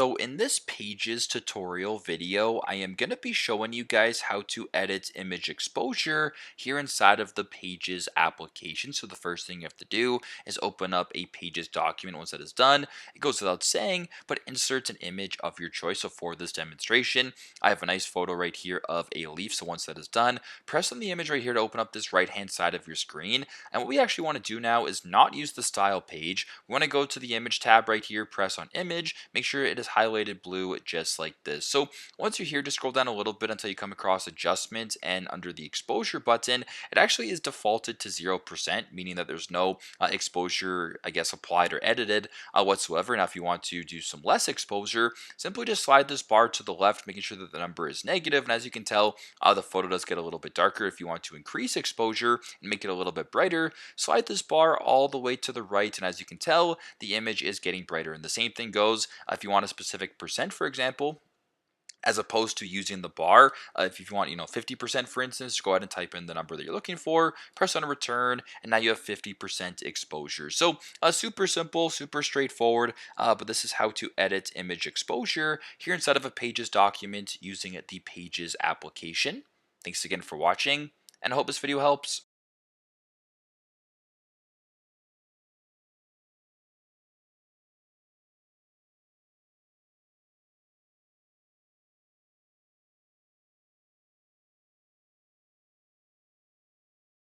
So in this Pages tutorial video, I am going to be showing you guys how to edit image exposure here inside of the Pages application. So the first thing you have to do is open up a Pages document. Once that is done, it goes without saying, but insert an image of your choice. So for this demonstration, I have a nice photo right here of a leaf. So once that is done, press on the image right here to open up this right hand side of your screen. And what we actually want to do now is not use the style page. We want to go to the image tab right here, press on image, make sure it is highlighted blue just like this. So once you're here, just scroll down a little bit until you come across adjustment, and under the exposure button, it actually is defaulted to 0%, meaning that there's no exposure, I guess, applied or edited whatsoever. Now, if you want to do some less exposure, simply just slide this bar to the left, making sure that the number is negative. And as you can tell, the photo does get a little bit darker. If you want to increase exposure and make it a little bit brighter, slide this bar all the way to the right. And as you can tell, the image is getting brighter. And the same thing goes if you want a specific percent, for example, as opposed to using the bar. If you want, 50%, for instance, go ahead and type in the number that you're looking for, press on return, and now you have 50% exposure. So super simple, super straightforward, but this is how to edit image exposure here inside of a Pages document using the Pages application. Thanks again for watching, and I hope this video helps.